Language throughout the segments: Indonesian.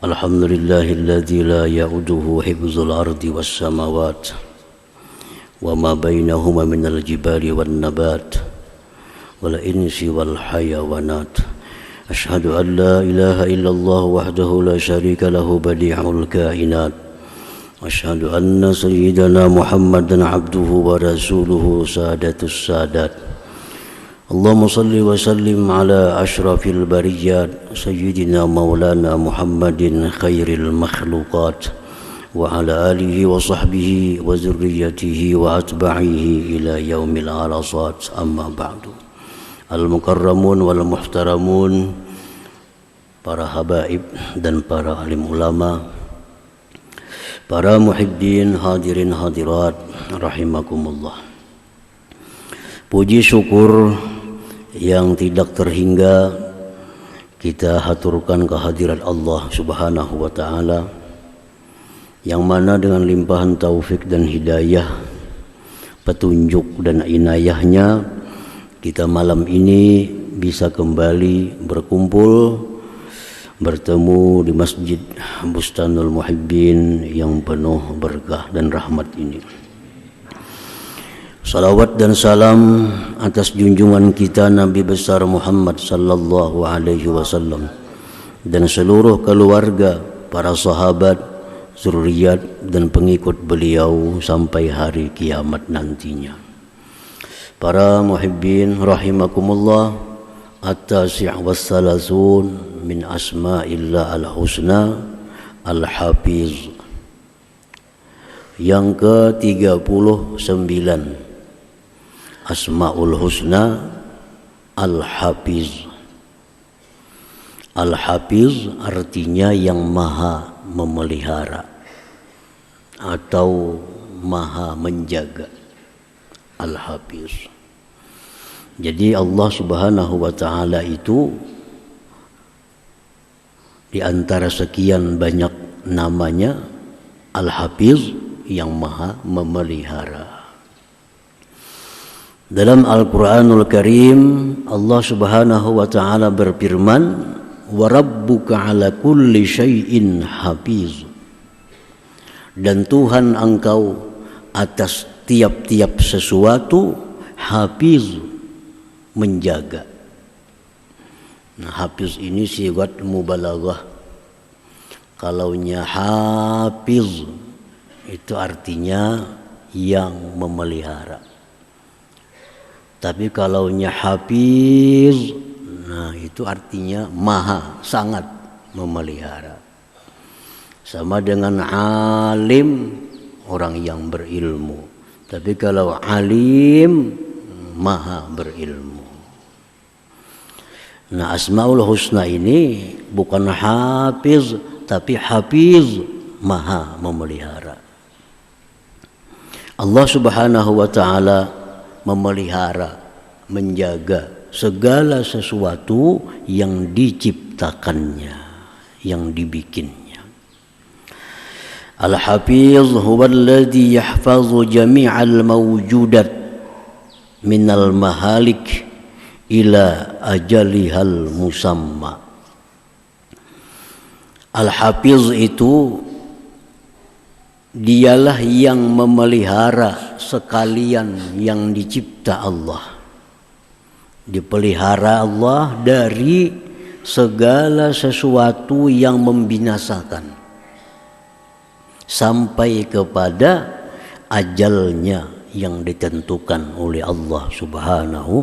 الحمد لله الذي لا يؤوده حفظ الأرض والسماوات وما بينهما من الجبال والنبات والإنس والحيوانات. أشهد أن لا إله إلا الله وحده لا شريك له بديع الكائنات. أشهد أن سيدنا محمدا عبده ورسوله سادة السادات. اللهم صل وسلم على أشرف البريات سيدنا مولانا محمد خير المخلوقات وعلى آله وصحبه وذريته وأتباعه إلى يوم العرصات. أما بعد. Al-mukarramun wal muhtaramun, para habaib dan para alim ulama, para muhibbin, hadirin hadirat rahimakumullah. Puji syukur yang tidak terhingga kita haturkan kehadirat Allah Subhanahu wa taala, yang mana dengan limpahan taufik dan hidayah, petunjuk dan inayahnya, kita malam ini bisa kembali berkumpul, bertemu di Masjid Bustanul Muhibbin yang penuh berkah dan rahmat ini. Salawat dan salam atas junjungan kita Nabi besar Muhammad sallallahu alaihi wasallam dan seluruh keluarga, para sahabat, zuriat dan pengikut beliau sampai hari kiamat nantinya. Para muhibbin rahimakumullah, at-tasi' was-salasun min asma'illah al-husna al-hafiz. Yang ke-39 Asma'ul Husna Al-Hafiz. Al-Hafiz artinya yang maha memelihara atau maha menjaga. Al-Hafiz. Jadi Allah Subhanahu wa taala itu di antara sekian banyak namanya Al-Hafiz, yang maha memelihara. Dalam Al-Quranul Karim Allah Subhanahu wa ta'ala berfirman, wa rabbuka ala kulli syai'in hafiz. Dan Tuhan engkau atas tiap-tiap sesuatu hafiz, menjaga. Nah, hafiz ini sigat mubalaghah. Kalaunya hafiz itu artinya yang memelihara. Tapi kalaunya hafiz, nah itu artinya maha, sangat memelihara. Sama dengan alim, orang yang berilmu. Tapi kalau alim, maha berilmu. Nah, Asmaul Husna ini bukan hafiz, tapi hafiz, maha memelihara. Allah Subhanahu wa ta'ala memelihara, menjaga segala sesuatu yang diciptakannya, yang dibikinnya. Al-Hafiz huwa alladhi yahfazu jami'al mawjudat minal mahalik ila ajalihal musamma. Al-Hafiz itu dialah yang memelihara sekalian yang dicipta Allah. Dipelihara Allah dari segala sesuatu yang membinasakan sampai kepada ajalnya yang ditentukan oleh Allah Subhanahu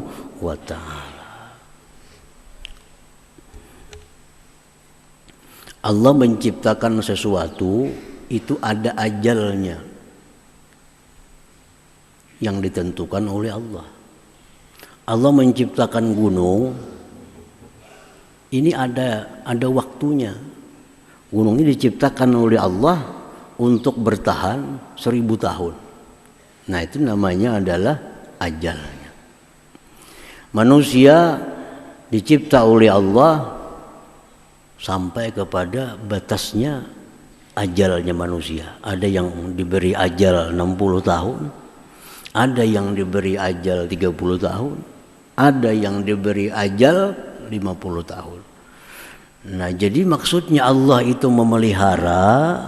wa ta'ala. Allah menciptakan sesuatu itu ada ajalnya yang ditentukan oleh Allah. Allah menciptakan gunung, ini ada waktunya. Gunung ini diciptakan oleh Allah untuk bertahan 1000 tahun. Nah, itu namanya adalah ajalnya. Manusia dicipta oleh Allah sampai kepada batasnya ajalnya manusia. Ada yang diberi ajal 60 tahun, ada yang diberi ajal 30 tahun, ada yang diberi ajal 50 tahun. Nah, jadi maksudnya Allah itu memelihara,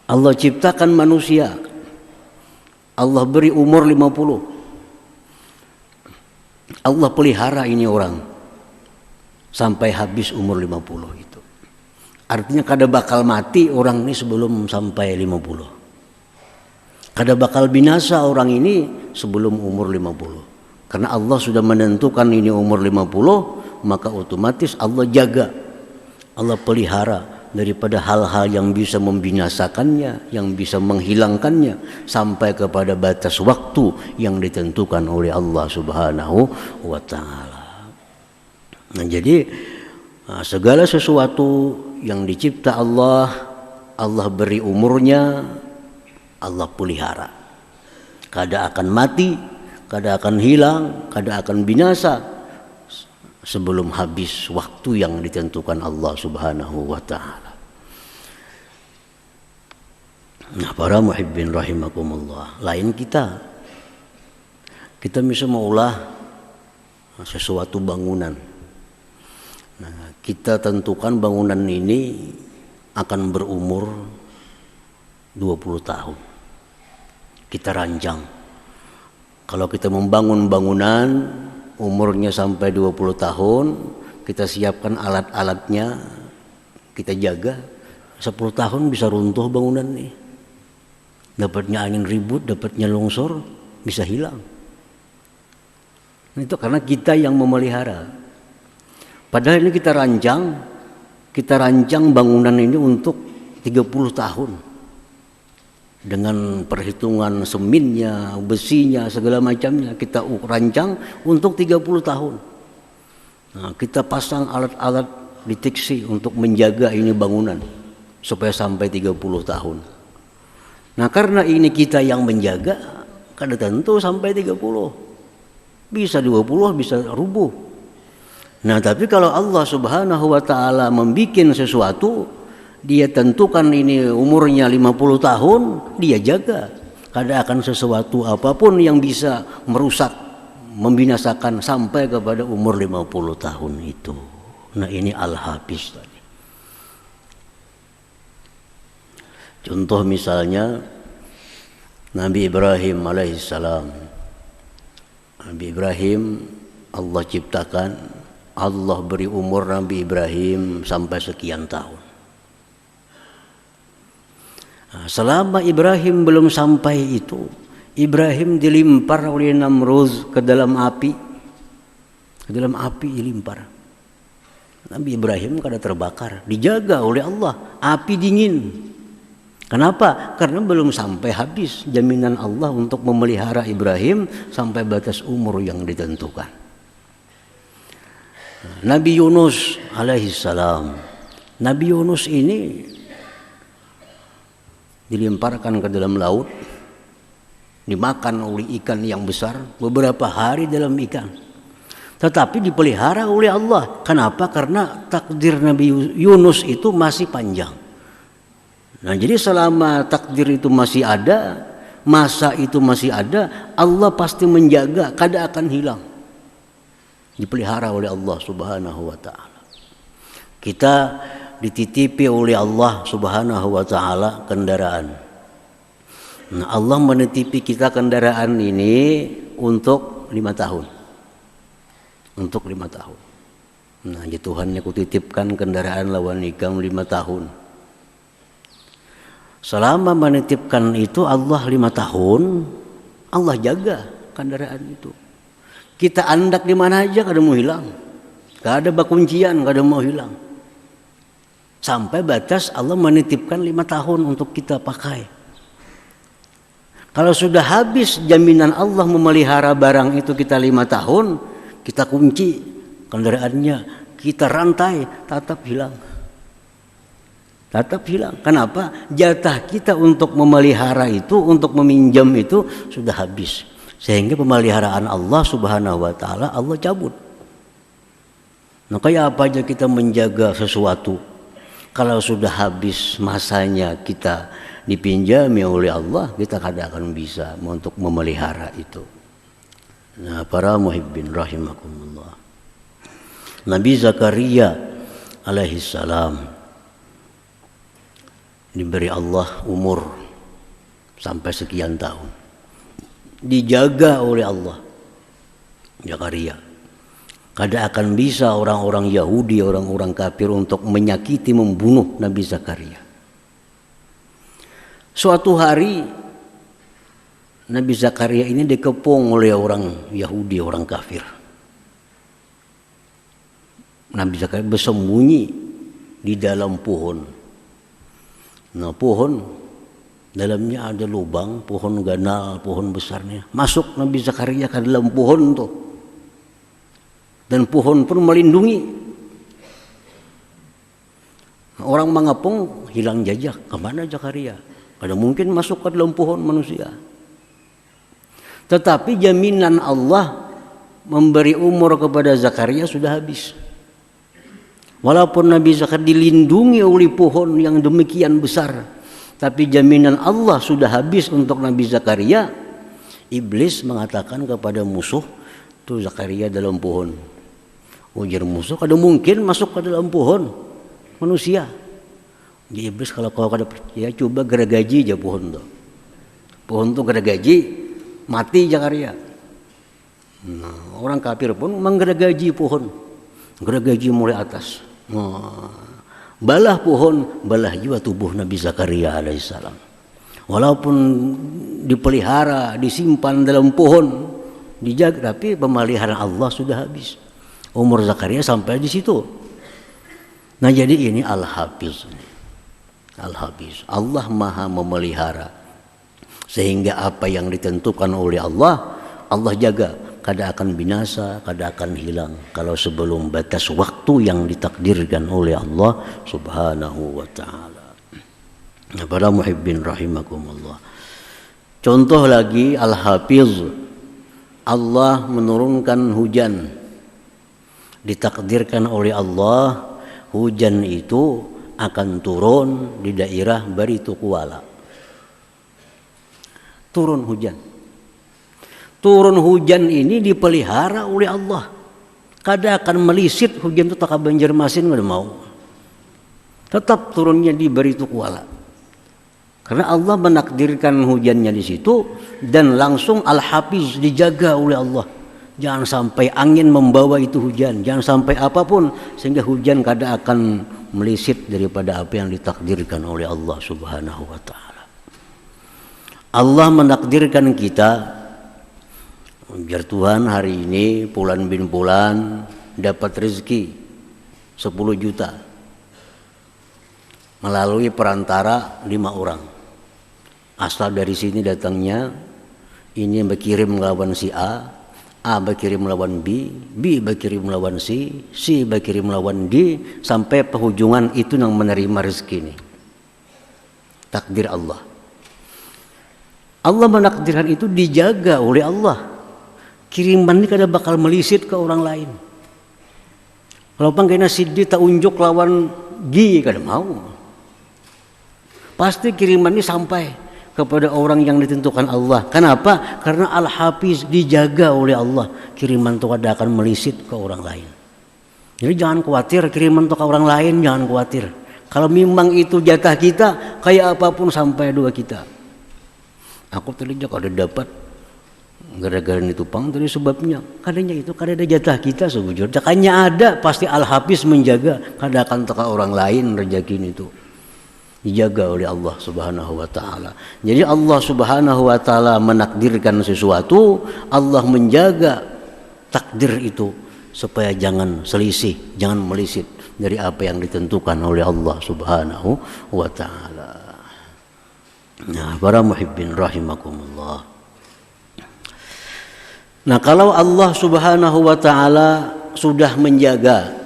Allah ciptakan manusia, Allah beri umur 50, Allah pelihara ini orang sampai habis umur 50 itu. Artinya kada bakal mati orang ini sebelum sampai 50. Kada bakal binasa orang ini sebelum umur 50. Karena Allah sudah menentukan ini umur 50, maka otomatis Allah jaga, Allah pelihara daripada hal-hal yang bisa membinasakannya, yang bisa menghilangkannya sampai kepada batas waktu yang ditentukan oleh Allah Subhanahu wa taala. Nah, jadi segala sesuatu yang dicipta Allah, Allah beri umurnya, Allah pelihara. Kada akan mati, kada akan hilang, kada akan binasa sebelum habis waktu yang ditentukan Allah Subhanahu wa taala. Nah, para muhibbin rahimakumullah, lain kita bisa maulah sesuatu bangunan. Nah, kita tentukan bangunan ini akan berumur 20 tahun. Kita rancang. Kalau kita membangun bangunan umurnya sampai 20 tahun, kita siapkan alat-alatnya, kita jaga, 10 tahun bisa runtuh bangunan ini. Dapatnya angin ribut, dapatnya longsor, bisa hilang. Itu karena kita yang memelihara. Padahal ini kita rancang bangunan ini untuk 30 tahun. Dengan perhitungan seminnya, besinya, segala macamnya kita rancang untuk 30 tahun. Nah, kita pasang alat-alat deteksi untuk menjaga ini bangunan supaya sampai 30 tahun. Nah, karena ini kita yang menjaga, kada tentu sampai 30. Bisa 20, bisa rubuh. Nah, tapi kalau Allah Subhanahu wa taala membikin sesuatu, dia tentukan ini umurnya 50 tahun, dia jaga. Kada akan sesuatu apapun yang bisa merusak, membinasakan sampai kepada umur 50 tahun itu. Nah, ini Al-Hafiz tadi. Contoh misalnya Nabi Ibrahim alaihissalam. Nabi Ibrahim Allah ciptakan, Allah beri umur Nabi Ibrahim sampai sekian tahun. Nah, selama Ibrahim belum sampai itu, Ibrahim dilimpar oleh Namrud ke dalam api. Ke dalam api dilimpar. Nabi Ibrahim kada terbakar, dijaga oleh Allah, api dingin. Kenapa? Karena belum sampai habis jaminan Allah untuk memelihara Ibrahim sampai batas umur yang ditentukan. Nabi Yunus alaihissalam. Nabi Yunus ini dilemparkan ke dalam laut, dimakan oleh ikan yang besar, beberapa hari dalam ikan. Tetapi dipelihara oleh Allah. Kenapa? Karena takdir Nabi Yunus itu masih panjang. Nah, jadi selama takdir itu masih ada, masa itu masih ada, Allah pasti menjaga, kada akan hilang. Dipelihara oleh Allah Subhanahu wa taala. Kita dititipi oleh Allah Subhanahu wa taala kendaraan. Nah, Allah menitipi kita kendaraan ini untuk 5 tahun. Untuk 5 tahun. Nah, ya Tuhan yang kutitipkan kendaraan lawan ikam 5 tahun. Selama menitipkan itu Allah 5 tahun, Allah jaga kendaraan itu. Kita andak di mana aja kada mau hilang. Gak ada bakuncian, kada mau hilang. Sampai batas Allah menitipkan 5 tahun untuk kita pakai. Kalau sudah habis jaminan Allah memelihara barang itu kita 5 tahun, kita kunci kendaraannya, kita rantai, tetap hilang. Tetap hilang. Kenapa? Jatah kita untuk memelihara itu, untuk meminjam itu sudah habis. Sehingga pemeliharaan Allah Subhanahu wa taala Allah cabut. Nah, kayak apa aja kita menjaga sesuatu, kalau sudah habis masanya kita dipinjami oleh Allah, kita kada akan bisa untuk memelihara itu. Nah, para muhibbin rahimakumullah. Nabi Zakaria alaihi salam diberi Allah umur sampai sekian tahun, dijaga oleh Allah. Zakaria, kada akan bisa orang-orang Yahudi, orang-orang kafir untuk menyakiti, membunuh Nabi Zakaria. Suatu hari Nabi Zakaria ini dikepung oleh orang Yahudi, orang kafir. Nabi Zakaria bersembunyi di dalam pohon. Nah, pohon dalamnya ada lubang, pohon ganal, pohon besarnya. Masuk Nabi Zakaria ke dalam pohon tuh. Dan pohon pun melindungi. Orang mengepung, hilang jejak. Kemana Zakaria? Kada mungkin masuk ke dalam pohon manusia. Tetapi jaminan Allah memberi umur kepada Zakaria sudah habis. Walaupun Nabi Zakaria dilindungi oleh pohon yang demikian besar, tapi jaminan Allah sudah habis untuk Nabi Zakaria. Iblis mengatakan kepada musuh, tuh Zakaria dalam pohon. Ujar musuh, kada mungkin masuk ke dalam pohon manusia. Jadi iblis, kalau kau kada percaya, coba geragaji aja pohon tuh. Pohon tuh geragaji, mati Zakaria. Nah, orang kafir pun menggeragaji pohon, geragaji mulai atas. Balah pohon, balah juga tubuh Nabi Zakaria alaihissalam. Walaupun dipelihara, disimpan dalam pohon, dijaga, tapi pemeliharaan Allah sudah habis. Umur Zakaria sampai di situ. Nah, jadi ini Al-Hafiz. Al-Hafiz. Allah Maha memelihara. Sehingga apa yang ditentukan oleh Allah, Allah jaga. Kada akan binasa, kada akan hilang kalau sebelum batas waktu yang ditakdirkan oleh Allah Subhanahu wa ta'ala. Para muhibbin rahimakumullah. Contoh lagi Al-Hafiz. Allah menurunkan hujan. Ditakdirkan oleh Allah, hujan itu akan turun di daerah Baritukuala. Turun hujan. Turun hujan ini dipelihara oleh Allah. Kada akan melisit hujan itu tak Banjarmasin, kada mau. Tetap turunnya di Baritukuala. Karena Allah menakdirkan hujannya di situ, dan langsung Al-Hafiz dijaga oleh Allah. Jangan sampai angin membawa itu hujan, jangan sampai apapun, sehingga hujan kada akan melisit daripada apa yang ditakdirkan oleh Allah Subhanahu wa ta'ala. Allah menakdirkan kita, biar Tuhan hari ini bulan bin bulan dapat rezeki 10 juta melalui perantara 5 orang. Asal dari sini datangnya, ini berkirim melawan si A berkirim melawan B berkirim melawan C berkirim melawan D, sampai penghujungan itu yang menerima rezeki ini. Takdir Allah. Allah menakdirkan itu dijaga oleh Allah. Kiriman ini kada bakal melisit ke orang lain. Kalau kena si D tak unjuk lawan G, kada mau. Pasti kiriman ini sampai kepada orang yang ditentukan Allah. Kenapa? Karena Al-Hafiz dijaga oleh Allah. Kiriman itu kada akan melisit ke orang lain. Jadi jangan khawatir kiriman itu ke orang lain, jangan khawatir. Kalau memang itu jatah kita, kayak apapun sampai dua kita. Aku tadi juga ada dapat gara-gara itu pang tadi sebabnya. Kadanya itu kada ada jatah kita sebujur. Jakanya ada, pasti Al-Hafiz menjaga. Kada akan teka orang lain rezeki itu. Dijaga oleh Allah Subhanahu wa ta'ala. Jadi Allah Subhanahu wa ta'ala menakdirkan sesuatu, Allah menjaga takdir itu supaya jangan selisih, jangan melisit dari apa yang ditentukan oleh Allah Subhanahu wa ta'ala. Nah, para muhibbin rahimakumullah. Nah, kalau Allah Subhanahu wa ta'ala sudah menjaga,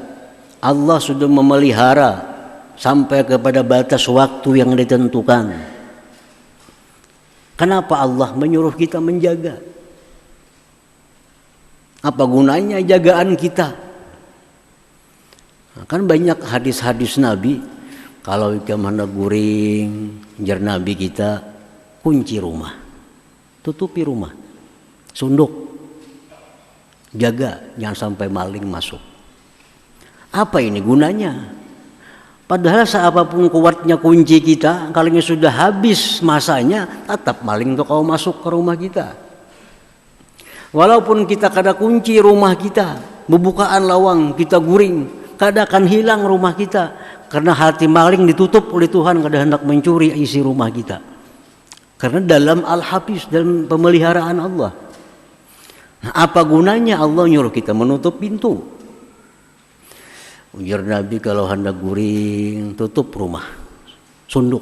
Allah sudah memelihara sampai kepada batas waktu yang ditentukan, kenapa Allah menyuruh kita menjaga? Apa gunanya jagaan kita? Nah, kan banyak hadis-hadis Nabi, kalau kita mana guring, jar Nabi kita, kunci rumah, tutupi rumah, sunduk, jaga jangan sampai maling masuk. Apa ini gunanya? Padahal seapapun kuatnya kunci kita, kalau sudah habis masanya, tetap maling tuh kalau masuk ke rumah kita. Walaupun kita kada kunci rumah kita, bubukaan lawang kita guring, kada akan hilang rumah kita, karena hati maling ditutup oleh Tuhan kada hendak mencuri isi rumah kita. Karena dalam Al-Hafiz, dalam pemeliharaan Allah. Nah, apa gunanya Allah nyuruh kita menutup pintu? Ujar Nabi, kalau hendak guring tutup rumah, sunduk,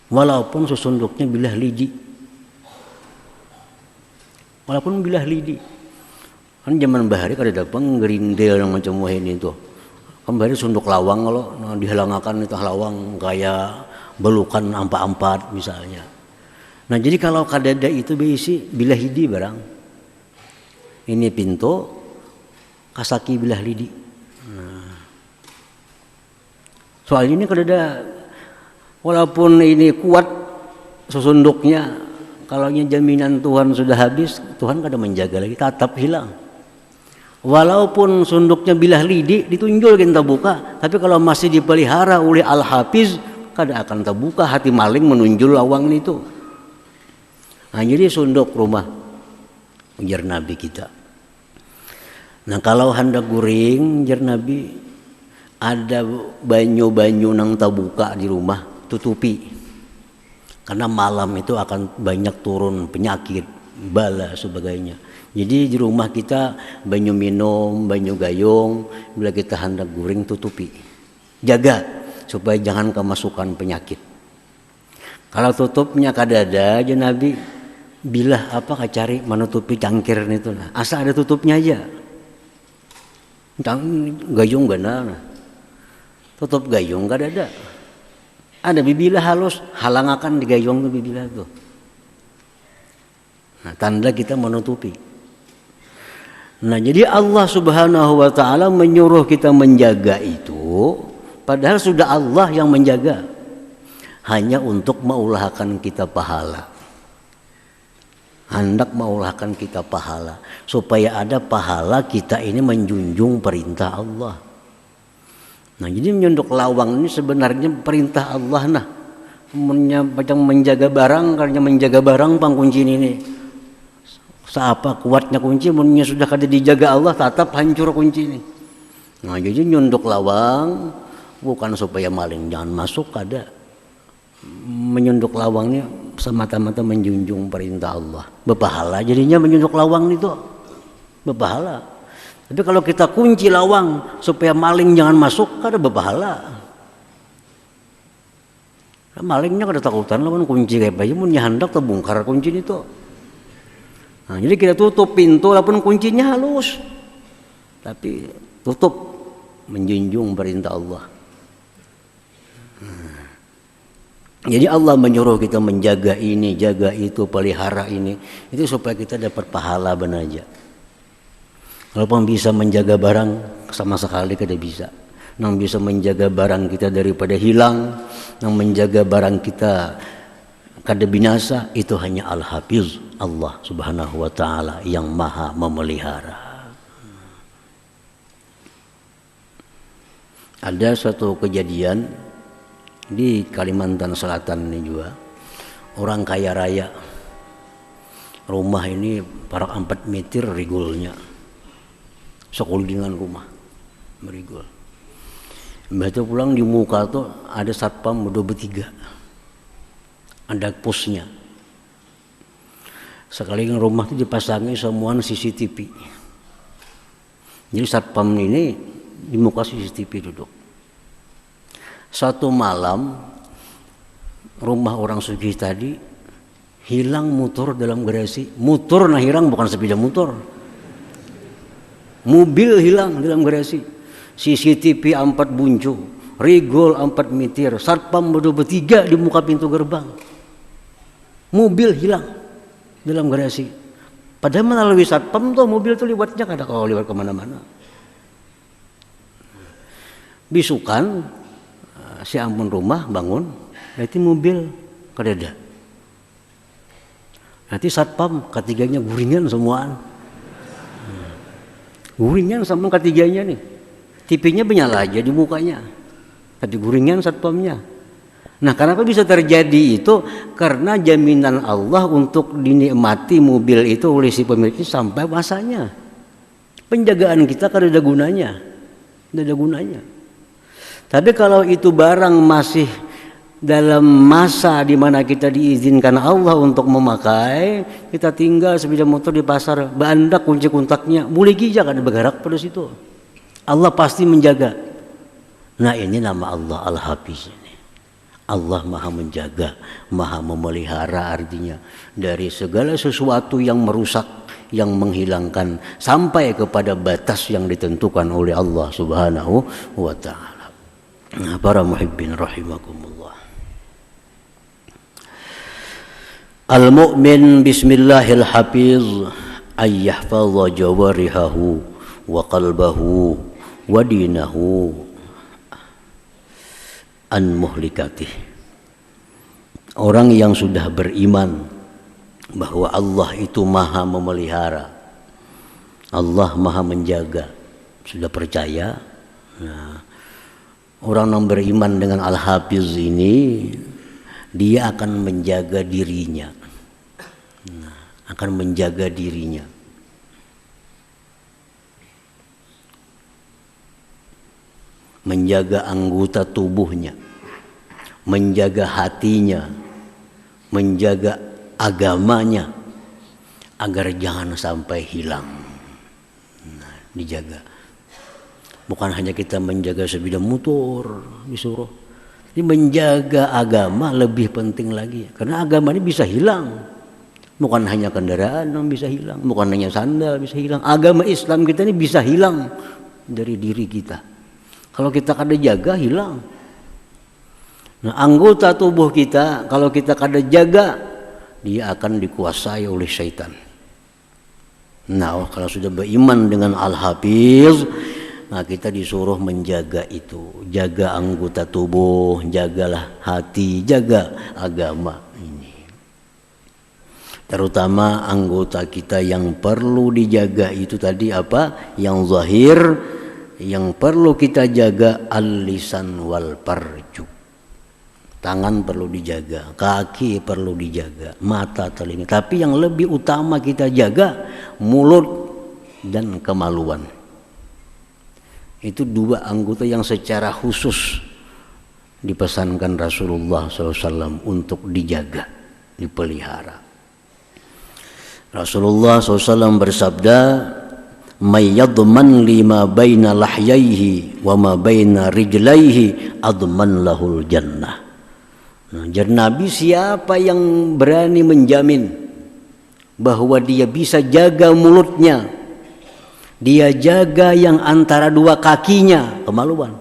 walaupun sesunduknya bilah lidi, walaupun bilah lidi. Kan zaman bahari kada datang gerindel yang macam ini tuh. Kan bahari sunduk lawang, kalau dihalangakan itu lawang kayak belukan ampat-ampat misalnya. Nah jadi kalau kadada itu berisi bilah lidi barang, ini pintu kasaki bilah lidi. Nah, soal ini kadada, walaupun ini kuat sesunduknya, kalau jaminan Tuhan sudah habis, Tuhan kada menjaga lagi, tetap hilang. Walaupun sunduknya bilah lidi ditunjul kita buka, tapi kalau masih dipelihara oleh Al-Hafiz, kada akan terbuka, hati maling menunjul lawang itu. Nah, jadi sunduk rumah, ujar Nabi kita. Nah kalau hendak guring, jar Nabi, ada banyu-banyu nang tabuka di rumah, tutupi. Karena malam itu akan banyak turun penyakit, bala sebagainya. Jadi di rumah kita banyu minum, banyu gayung, bila kita hendak guring tutupi. Jaga supaya jangan kemasukan penyakit. Kalau tutupnya kadada, jar Nabi, bila apa kacari menutupi cangkir itu, asal ada tutupnya aja. Gayung benar, tutup gayung gak ada. Ada bibilah halus, halangakan di gayung tuh bibilah tuh. Nah, tanda kita menutupi. Nah jadi Allah Subhanahu wa ta'ala menyuruh kita menjaga itu, padahal sudah Allah yang menjaga, hanya untuk meulahkan kita pahala. Hendak meulahkan kita pahala, supaya ada pahala kita ini menjunjung perintah Allah. Nah jadi menyunduk lawang ini sebenarnya perintah Allah. Nah macam menjaga barang, karena menjaga barang pang kunci ini. Seapa kuatnya kunci, munnya sudah kada dijaga Allah, tetap hancur kunci ini. Nah jadi nyunduk lawang bukan supaya maling jangan masuk, kada. Menyunduk lawangnya semata-mata menjunjung perintah Allah. Berpahala jadinya menyunduk lawang itu, berpahala. Tapi kalau kita kunci lawang supaya maling jangan masuk, kada berpahala. Malingnya kada takutan lawan kunci kayak bayi, mun hendak terbongkar kunci itu. Nah, jadi kita tutup pintu walaupun kuncinya halus, tapi tutup menjunjung perintah Allah. Jadi Allah menyuruh kita menjaga ini, jaga itu, pelihara ini, itu supaya kita dapat pahala benar aja. Walaupun bisa menjaga barang, sama sekali kada bisa. Yang bisa menjaga barang kita daripada hilang, yang menjaga barang kita kada binasa, itu hanya Al-Hafiz, Allah Subhanahu wa ta'ala yang maha memelihara. Ada satu kejadian di Kalimantan Selatan ini juga, orang kaya raya, rumah ini parak 4 meter rigolnya, sekullingan rumah merigol. Begitu pulang di muka tuh ada satpam udah bertiga, ada pusnya. Sekali rumah itu dipasangi semua CCTV. Jadi satpam ini di muka CCTV duduk. Satu malam rumah orang sugih tadi hilang motor dalam garasi. Motor nah hilang, bukan sepeda motor. Mobil hilang dalam garasi. CCTV 4 buncu, rigol 4 meter, satpam bertiga di muka pintu gerbang. Mobil hilang dalam garasi. Padahal melalui satpam tuh mobil tuh lewatnya kada kalau lewat kemana-mana. Bisukan si ampun rumah bangun, nanti mobil kada ada. Nanti satpam ketiganya guringan semuaan. Guringan sama ketiganya nih. TV-nya menyala aja di mukanya, tapi guringan satpamnya. Nah, kenapa bisa terjadi itu? Karena jaminan Allah untuk dinikmati mobil itu oleh si pemiliknya sampai masanya. Penjagaan kita kan ada gunanya, ada gunanya. Tapi kalau itu barang masih dalam masa di mana kita diizinkan Allah untuk memakai, kita tinggal sepeda motor di pasar, bandak kunci kontaknya, mulai gijak ada bergerak pada situ. Allah pasti menjaga. Nah, ini nama Allah Al-Hafiz. Allah maha menjaga, maha memelihara, artinya dari segala sesuatu yang merusak, yang menghilangkan, sampai kepada batas yang ditentukan oleh Allah Subhanahu wa ta'ala. Nah, para muhibbin rahimakumullah. Al-mu'min bismillahil hafiz ay yahfaza jawarihahu wa qalbahu wa dinahu an muhlikatih. Orang yang sudah beriman bahwa Allah itu maha memelihara, Allah maha menjaga, sudah percaya. Nah, orang yang beriman dengan Al-Hafiz ini, dia akan menjaga dirinya. Nah, akan menjaga dirinya. Menjaga anggota tubuhnya, menjaga hatinya, menjaga agamanya agar jangan sampai hilang. Nah, dijaga. Bukan hanya kita menjaga sepeda motor disuruh, ini menjaga agama lebih penting lagi, karena agama ini bisa hilang. Bukan hanya kendaraan yang bisa hilang, bukan hanya sandal bisa hilang. Agama Islam kita ini bisa hilang dari diri kita. Kalau kita kada jaga, hilang. Nah, anggota tubuh kita kalau kita kada jaga, dia akan dikuasai oleh syaitan. Nah, kalau sudah beriman dengan Al-Hafiz, nah kita disuruh menjaga itu. Jaga anggota tubuh, jagalah hati, jaga agama ini. Terutama anggota kita yang perlu dijaga itu tadi apa? Yang zahir, yang perlu kita jaga al-lisan wal farju. Tangan perlu dijaga, kaki perlu dijaga, mata, telinga. Tapi yang lebih utama kita jaga mulut dan kemaluan. Itu dua anggota yang secara khusus dipesankan Rasulullah SAW untuk dijaga, dipelihara. Rasulullah SAW bersabda, may yadman lima baina lahyaihi wa ma baina rijlaihi adman lahul jannah. Nah, jadi Nabi, siapa yang berani menjamin bahwa dia bisa jaga mulutnya, dia jaga yang antara dua kakinya, kemaluan.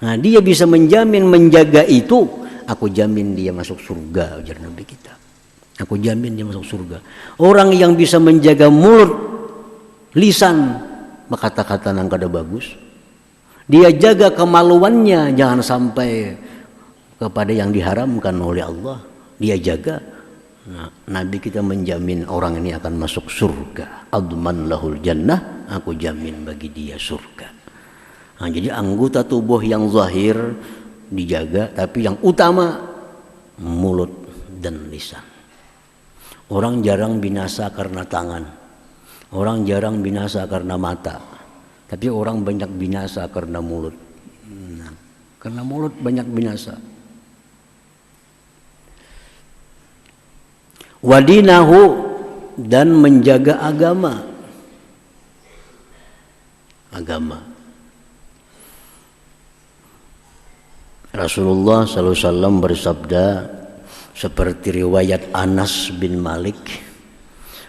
Nah, dia bisa menjamin menjaga itu, aku jamin dia masuk surga, ujar Nabi kita. Aku jamin dia masuk surga. Orang yang bisa menjaga mulut, lisan, kata-kata yang kada bagus, dia jaga kemaluannya, jangan sampai kepada yang diharamkan oleh Allah, dia jaga. Nah, Nabi kita menjamin orang ini akan masuk surga. Adman lahul jannah, aku jamin bagi dia surga. Nah, jadi anggota tubuh yang zahir dijaga, tapi yang utama mulut dan lisan. Orang jarang binasa karena tangan, orang jarang binasa karena mata, tapi orang banyak binasa karena mulut. Nah, karena mulut banyak binasa. Wadinahu, dan menjaga agama. Rasulullah SAW bersabda, seperti riwayat Anas bin Malik,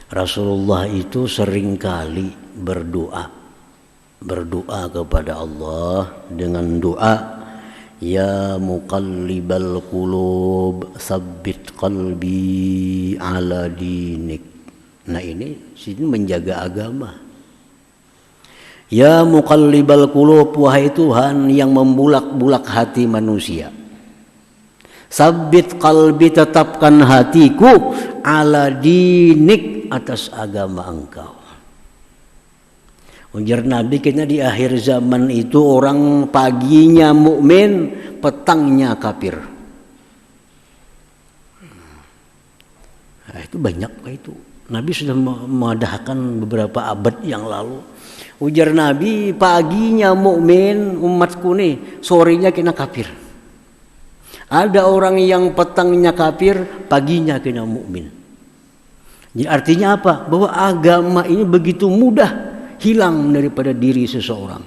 Rasulullah itu seringkali berdoa kepada Allah dengan doa, ya muqallibal qulub tsabbit qalbi ala dinik. Nah, ini sini menjaga agama. Ya muqallibal qulub, wahai Tuhan yang membulak-bulak hati manusia, tsabbit qalbi, tetapkan hatiku, ala dinik, atas agama engkau. Ujar Nabi, kita di akhir zaman itu orang paginya mukmin, petangnya kafir. Nah, itu banyak itu. Nabi sudah mengadahkan beberapa abad yang lalu. Ujar Nabi, paginya mukmin umatku nih, sorenya kena kafir. Ada orang yang petangnya kafir, paginya kena mukmin. Jadi artinya apa? Bahwa agama ini begitu mudah hilang daripada diri seseorang.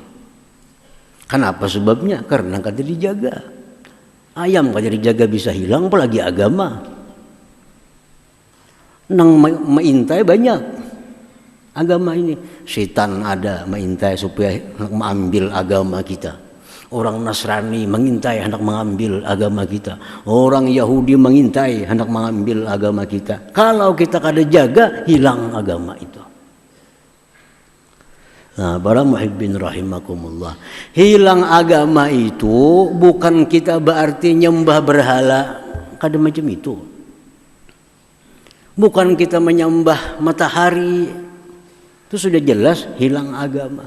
Kenapa sebabnya? Karena kada dijaga. Ayam kada dijaga bisa hilang, apalagi agama. Nang maintai banyak agama ini. Setan ada maintai supaya mengambil agama kita. Orang Nasrani mengintai hendak mengambil agama kita. Orang Yahudi mengintai hendak mengambil agama kita. Kalau kita kada jaga, hilang agama itu. Nah, para muhibbin rahimakumullah. Hilang agama itu bukan kita berarti nyembah berhala, kada macam itu. Bukan kita menyembah matahari. Itu sudah jelas hilang agama.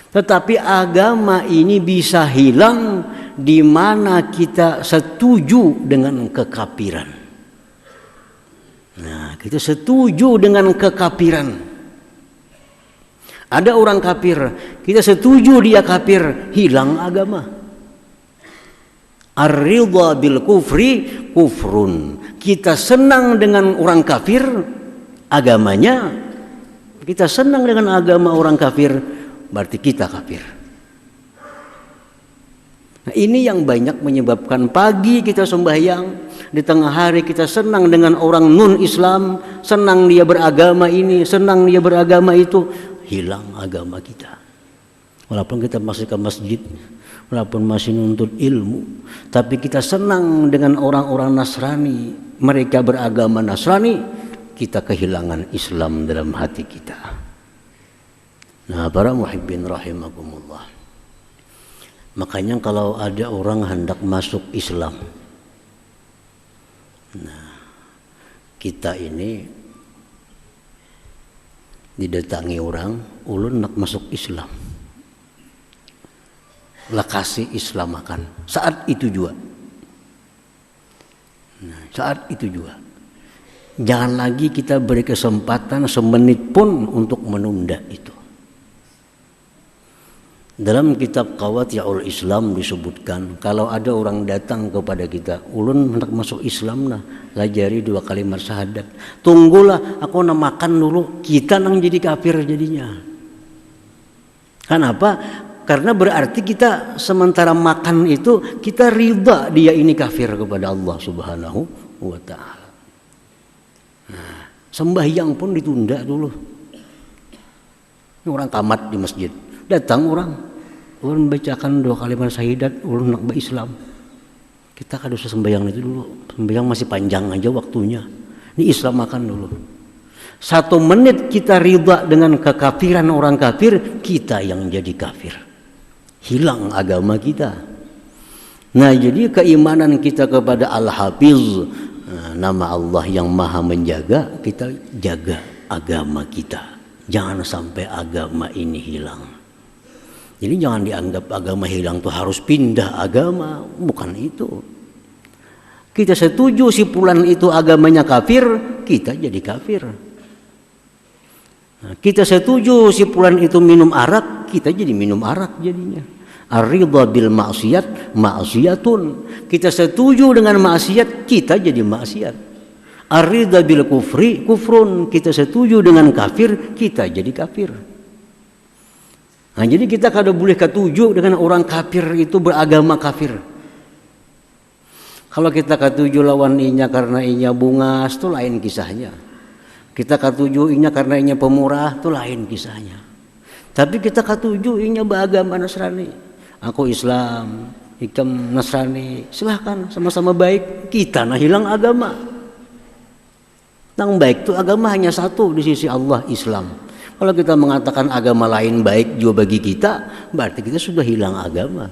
Tetapi agama ini bisa hilang di mana kita setuju dengan kekafiran. Nah, kita setuju dengan kekafiran. Ada orang kafir, kita setuju dia kafir, hilang agama. Ar-ridha bil kufri kufrun. Kita senang dengan orang kafir, agamanya. Kita senang dengan agama orang kafir, berarti kita kafir. Nah, ini yang banyak menyebabkan pagi kita sembahyang, di tengah hari kita senang dengan orang non-Islam, senang dia beragama ini, senang dia beragama itu, hilang agama kita. Walaupun kita masih ke masjid, walaupun masih nuntut ilmu, tapi kita senang dengan orang-orang Nasrani, mereka beragama Nasrani, kita kehilangan Islam dalam hati kita. Nah, para muhibbin rahimakumullah. Makanya kalau ada orang hendak masuk Islam, nah, kita ini didatangi orang, ulun nak masuk Islam, lah kasih Islam makan. Saat itu juga. Nah, saat itu juga. Jangan lagi kita beri kesempatan semenit pun untuk menunda itu. Dalam kitab Qawati'ul Islam disebutkan, kalau ada orang datang kepada kita, ulun hendak masuk Islam nah, lajari 2 kalimat syahadat. Tunggulah aku nak makan dulu, kita nang jadi kafir jadinya. Kenapa? Karena berarti kita sementara makan itu kita ridha dia ini kafir kepada Allah Subhanahu wa taala. Nah, sembahyang pun ditunda dulu. Ini orang tamat di masjid, datang orang, ulun bacakan 2 kalimat syahadat, ulun nak berislam. Kita kada usah sembahyang itu dulu, sembahyang masih panjang aja waktunya. Ini Islam makan dulu. 1 menit kita ridha dengan kekafiran orang kafir, kita yang jadi kafir. Hilang agama kita. Nah, jadi keimanan kita kepada Al-Hafiz, nama Allah yang maha menjaga, kita jaga agama kita. Jangan sampai agama ini hilang. Jadi jangan dianggap agama hilang tuh harus pindah agama, bukan itu. Kita setuju si fulan itu agamanya kafir, kita jadi kafir. Nah, kita setuju si fulan itu minum arak, kita jadi minum arak jadinya. Ar-ridha bil maksiat maksiatun. Kita setuju dengan maksiat, kita jadi maksiat. Ar-ridha bil kufri kufrun. Kita setuju dengan kafir, kita jadi kafir. Nah, jadi kita kada boleh ketuju dengan orang kafir itu beragama kafir. Kalau kita ketuju lawan inya karena inya bungas, itu lain kisahnya. Kita ketuju inya karena inya pemurah, itu lain kisahnya. Tapi kita ketuju inya beragama Nasrani. Aku Islam, ikam Nasrani, silahkan sama-sama baik. Kita nah hilang agama. Yang baik itu agama hanya satu di sisi Allah, Islam. Kalau kita mengatakan agama lain baik juga bagi kita, berarti kita sudah hilang agama.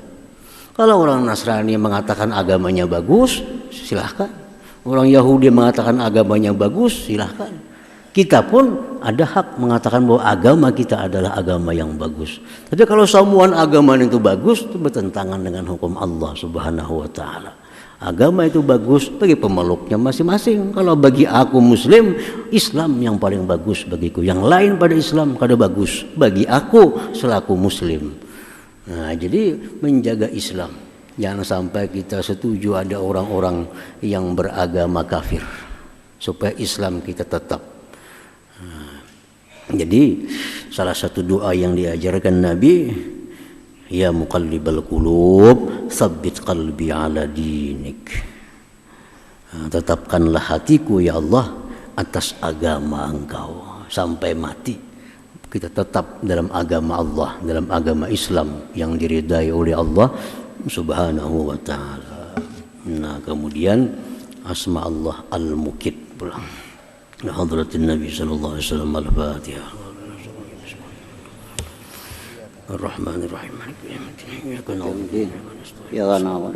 Kalau orang Nasrani mengatakan agamanya bagus, silahkan. Orang Yahudi mengatakan agamanya bagus, silahkan. Kita pun ada hak mengatakan bahwa agama kita adalah agama yang bagus. Tapi kalau semua agama itu bagus, itu bertentangan dengan hukum Allah Subhanahu wa taala. Agama itu bagus bagi pemeluknya masing-masing. Kalau bagi aku Muslim, Islam yang paling bagus bagiku. Yang lain pada Islam kada bagus bagi aku selaku Muslim. Nah, jadi menjaga Islam. Jangan sampai kita setuju ada orang-orang yang beragama kafir, supaya Islam kita tetap. Nah, jadi salah satu doa yang diajarkan Nabi, ya muqallibal qulub, tsabbit qalbi ala dinik. Tetapkanlah hatiku ya Allah atas agama Engkau sampai mati. Kita tetap dalam agama Allah, dalam agama Islam yang diridai oleh Allah Subhanahu wa taala. Nah, kemudian asma Allah Al-Muqit pulang. Hadratin Nabi sallallahu alaihi wasallam. Al-Fatihah. Ar-Rahmanir-Rahim. Iyyaka na'budu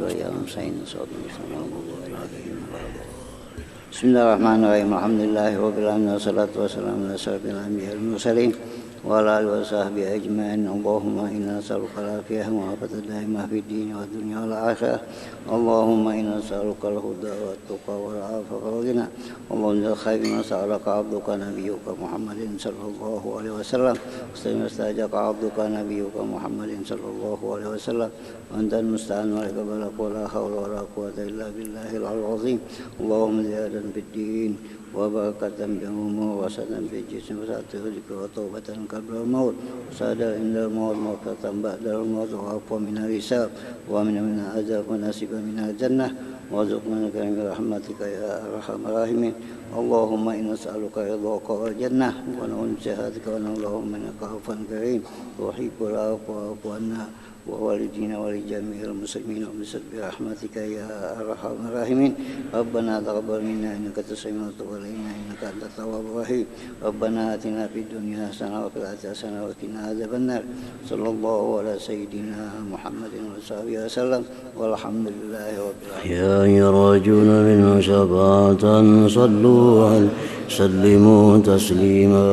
wa iyyaka nasta'in. Bismillahirrahmanirrahim. Alhamdulillahirabbil alamin wassalatu wassalamu ala asyrofil anbiya'i wal mursalin wa ala alihi wa sahbihi ajma'in. Allahumma inna nas'aluka al-afiyah wa al-afata daimah fid din wa dunya wal akhirah. Allahumma inna nas'aluka al-huda wa at-tuqa wal 'afafa wal ghina. Allahumma khairu ma sa'alaka 'abduka nabiyyuka Muhammadin sallallahu alaihi wasallam. Wastajaka 'abduka nabiyyuka Muhammadin sallallahu alaihi wasallam. Wa anta al-musta'an wa la hawla wa la quwwata illa billahil 'aliyyil 'azim. Allahumma ziyadan fid din وبركة بأمور وسدا في الجسم وسعة رزق وتوبة قبل الموت وسعادة عند الموت موقظة بعد الموت وعفوا من الحساب ومن العذاب ونصيبا من الجنة وارزقنا من رحمتك يا أرحم الراحمين. اللهم إنا نسألك رضاك والجنة ونعوذ من سخطك ونعوذ منك عفوا كريم تحب العفو واعف عنا ووالدينا ولجميع المسلمين وبسبب برحمتك يا أرحم الراحمين. ربنا تقبل منا إنك أنت السميع العليم وتب علينا إنك أنت التواب الرحيم. ربنا آتنا في الدنيا حسنة وفي الآخرة حسنة وقنا عذاب النار. صلى الله على سيدنا محمد وصحبه وسلم والحمد لله رب العالمين. يا يراجون من شفاعة صلوا وسلموا تسليما.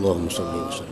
اللهم صل وسلم